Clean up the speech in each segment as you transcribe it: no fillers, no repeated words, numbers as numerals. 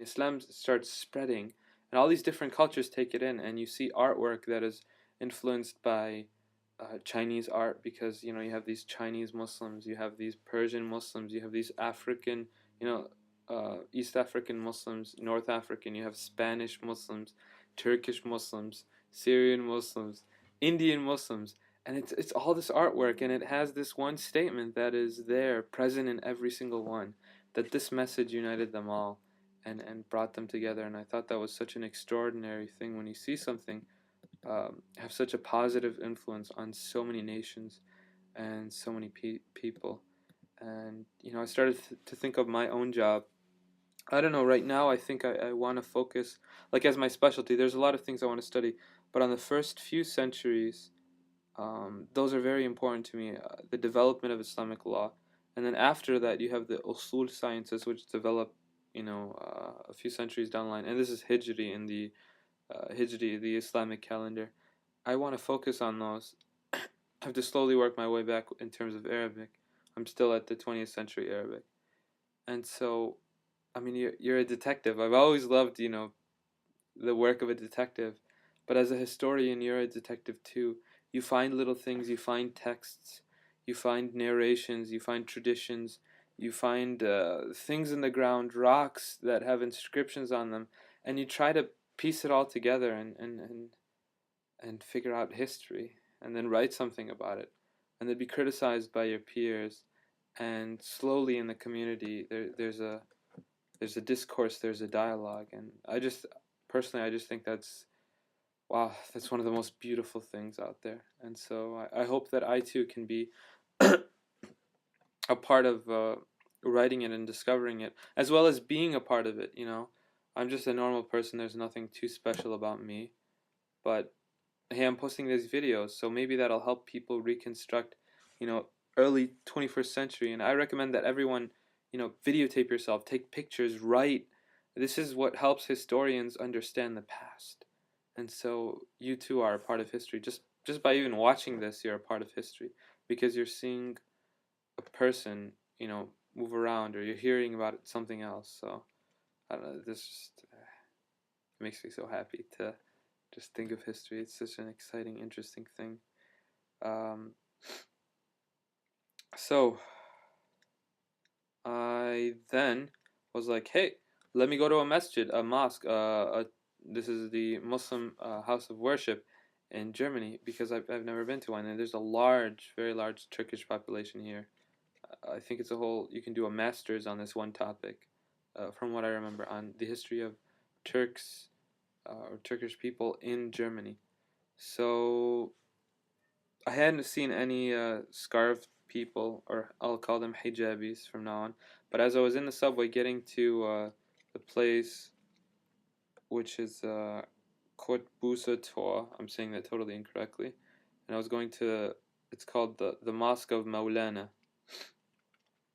Islam starts spreading, and all these different cultures take it in, and you see artwork that is influenced by Chinese art, because you have these Chinese Muslims, you have these Persian Muslims, you have these African, East African Muslims, North African, you have Spanish Muslims, Turkish Muslims, Syrian Muslims, Indian Muslims, and it's all this artwork, and it has this one statement that is there, present in every single one, that this message united them all, and brought them together. And I thought that was such an extraordinary thing when you see something have such a positive influence on so many nations and so many people. And I started to think of my own job. I don't know, right now I think I want to focus, like, as my specialty. There's a lot of things I want to study, but on the first few centuries, those are very important to me, the development of Islamic law. And then after that, you have the usul sciences, which develop, a few centuries down the line. And this is Hijri, in the Hijri, the Islamic calendar. I want to focus on those. I have to slowly work my way back in terms of Arabic. I'm still at the 20th century Arabic. And so, I mean, you're a detective. I've always loved, the work of a detective. But as a historian, you're a detective too. You find little things, you find texts, you find narrations, you find traditions, you find things in the ground, rocks that have inscriptions on them, and you try to piece it all together and figure out history, and then write something about it, and then be criticized by your peers, and slowly in the community there's a discourse, there's a dialogue. And personally, I just think that's, wow, that's one of the most beautiful things out there. And so I hope that I too can be a part of writing it and discovering it, as well as being a part of it. I'm just a normal person, there's nothing too special about me, but hey, I'm posting these videos, so maybe that'll help people reconstruct, early 21st century. And I recommend that everyone, videotape yourself, take pictures, write. This is what helps historians understand the past. And so you too are a part of history. Just by even watching this, you're a part of history, because you're seeing a person, move around, or you're hearing about something else. So I don't know. This just makes me so happy to just think of history. It's such an exciting, interesting thing. Um, so I then was like, hey, let me go to a masjid, a mosque. This is the Muslim house of worship in Germany, because I've never been to one. And there's a large, very large Turkish population here. I think it's a whole, you can do a master's on this one topic, from what I remember, on the history of Turks or Turkish people in Germany. So I hadn't seen any scarf people, or I'll call them hijabis from now on. But as I was in the subway getting to the place, which is Kotbusa Tor, I'm saying that totally incorrectly, and I was going to, it's called the Mosque of Maulana.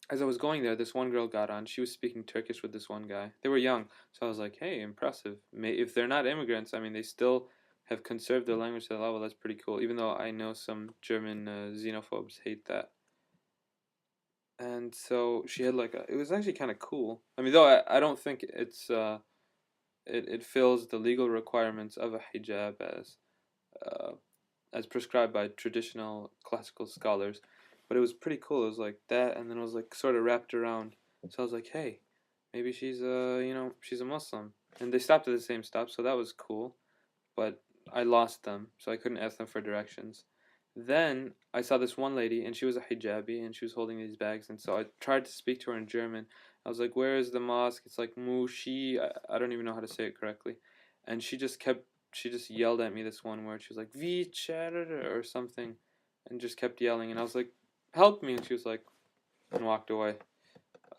As I was going there, this one girl got on. She was speaking Turkish with this one guy. They were young, so I was like, hey, impressive. If they're not immigrants, I mean, they still have conserved their language to that level. That's pretty cool, even though I know some German xenophobes hate that. And so she had like it was actually kind of cool. I mean, though I don't think it fills the legal requirements of a hijab uh, as prescribed by traditional classical scholars, but it was pretty cool. It was like that, and then it was like sort of wrapped around. So I was like, hey, maybe she's she's a Muslim. And they stopped at the same stop, so that was cool. But I lost them, so I couldn't ask them for directions. Then I saw this one lady, and she was a hijabi, and she was holding these bags, and so I tried to speak to her in German. I was like, "Where is the mosque?" It's like Mushi. I don't even know how to say it correctly, and she just yelled at me this one word. She was like "Vi or something, and just kept yelling, and I was like, "Help me!" And she was like, and walked away.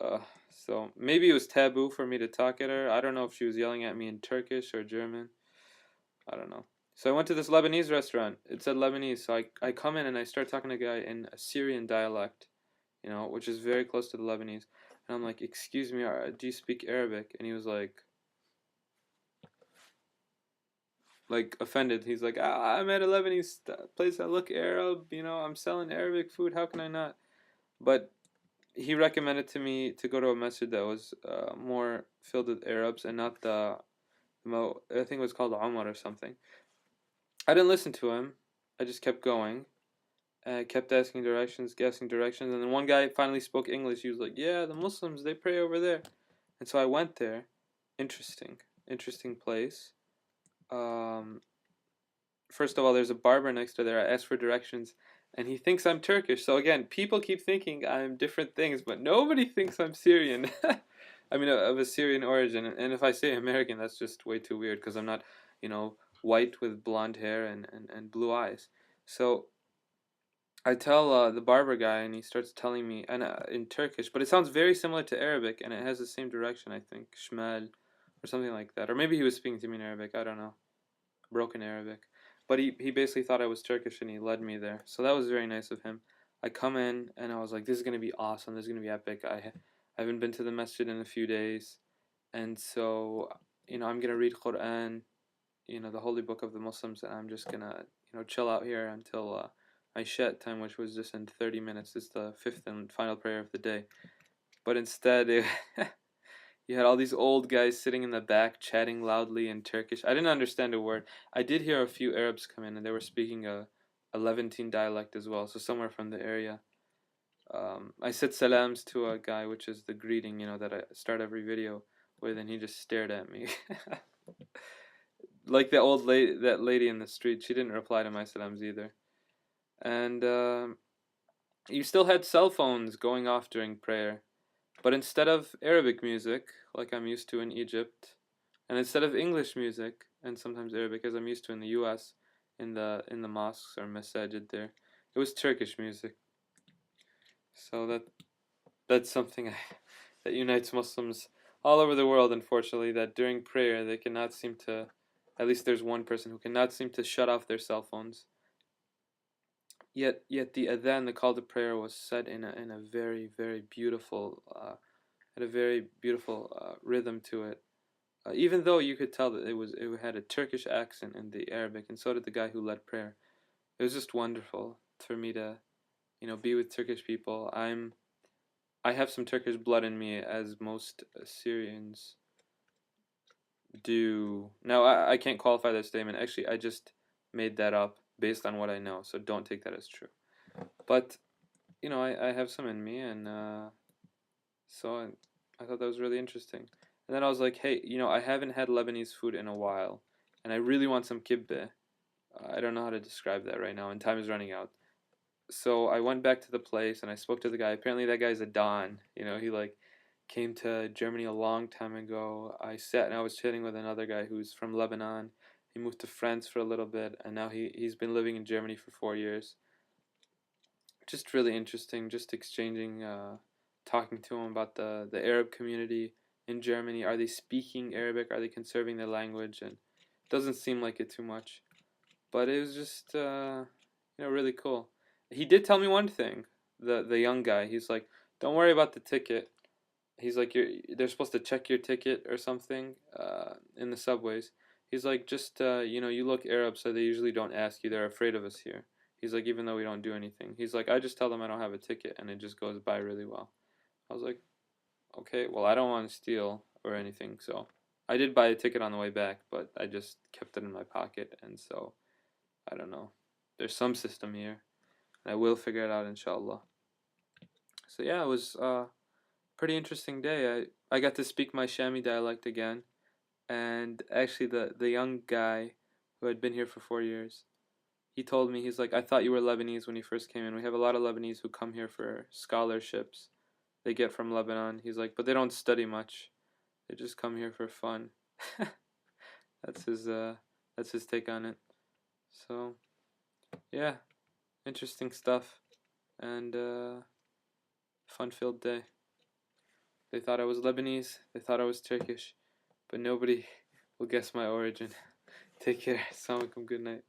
Uh, so maybe it was taboo for me to talk at her. I don't know if she was yelling at me in Turkish or German. I don't know. So I went to this Lebanese restaurant. It said Lebanese. So I come in and I start talking to a guy in a Syrian dialect, which is very close to the Lebanese. And I'm like, "Excuse me, do you speak Arabic?" And he was like offended. He's like, I'm at a Lebanese place. I look Arab. I'm selling Arabic food. How can I not? But he recommended to me to go to a masjid that was more filled with Arabs and not I think it was called Umar or something. I didn't listen to him. I just kept going. Kept asking directions, and then one guy finally spoke English. He was like, "Yeah, the Muslims they pray over there," and so I went there. Interesting, interesting place. Um, First of all, there's a barber next to there. I asked for directions, and he thinks I'm Turkish. So again, people keep thinking I'm different things, but nobody thinks I'm Syrian. I mean, of a Syrian origin. And if I say American, that's just way too weird because I'm not, you know, white with blonde hair and blue eyes. So I tell the barber guy, and he starts telling me and in Turkish, but it sounds very similar to Arabic, and it has the same direction. I think shmal or something like that, or maybe he was speaking to me in Arabic. I don't know, broken Arabic. But he basically thought I was Turkish, and he led me there. So that was very nice of him. I come in, and I was like, "This is gonna be awesome. This is gonna be epic." I haven't been to the masjid in a few days, and so I'm gonna read Quran, the holy book of the Muslims, and I'm just gonna chill out here until Isha time, which was just in 30 minutes. It's the fifth and final prayer of the day. But instead, you had all these old guys sitting in the back chatting loudly in Turkish. I didn't understand a word. I did hear a few Arabs come in, and they were speaking a Levantine dialect as well, so somewhere from the area. I said salams to a guy, which is the greeting, that I start every video with, and he just stared at me. Like that lady in the street, she didn't reply to my salams either. And you still had cell phones going off during prayer, but instead of Arabic music, like I'm used to in Egypt, and instead of English music and sometimes Arabic, as I'm used to in the U.S. in the mosques or masajid there, it was Turkish music. So that's something that unites Muslims all over the world. Unfortunately, that during prayer they cannot seem to. At least there's one person who cannot seem to shut off their cell phones. Yet the adhan, the call to prayer, was said in a very very beautiful, had a very beautiful rhythm to it. Even though you could tell that it had a Turkish accent in the Arabic, and so did the guy who led prayer. It was just wonderful for me to be with Turkish people. I have some Turkish blood in me, as most Syrians do. Now I can't qualify that statement. Actually, I just made that up based on what I know, so don't take that as true. But I have some in me, and so I thought that was really interesting. And then I was like, hey, I haven't had Lebanese food in a while, and I really want some kibbeh. I don't know how to describe that right now, and time is running out. So I went back to the place and I spoke to the guy. Apparently, that guy's a Don. He like came to Germany a long time ago. I sat and I was chatting with another guy who's from Lebanon. He moved to France for a little bit, and now he's been living in Germany for 4 years. Just really interesting, just exchanging, talking to him about the Arab community in Germany. Are they speaking Arabic? Are they conserving their language? And it doesn't seem like it too much, but it was just really cool. He did tell me one thing. The young guy, he's like, "Don't worry about the ticket." He's like, they're supposed to check your ticket or something in the subways. He's like, just you look Arab, so they usually don't ask you. They're afraid of us here. He's like, even though we don't do anything. He's like, I just tell them I don't have a ticket, and it just goes by really well. I was like, okay, well, I don't want to steal or anything, so I did buy a ticket on the way back, but I just kept it in my pocket, and so I don't know. There's some system here, and I will figure it out, inshallah. So yeah, it was pretty interesting day. I got to speak my Shami dialect again, and actually the young guy who had been here for 4 years, he told me, he's like, I thought you were Lebanese when you first came in. We have a lot of Lebanese who come here for scholarships they get from Lebanon. He's like, but they don't study much. They just come here for fun. that's his uh that's his take on it. So yeah, interesting stuff, and fun filled day. They thought I was Lebanese, they thought I was Turkish, but nobody will guess my origin. Take care. Assalamu alaikum. Good night.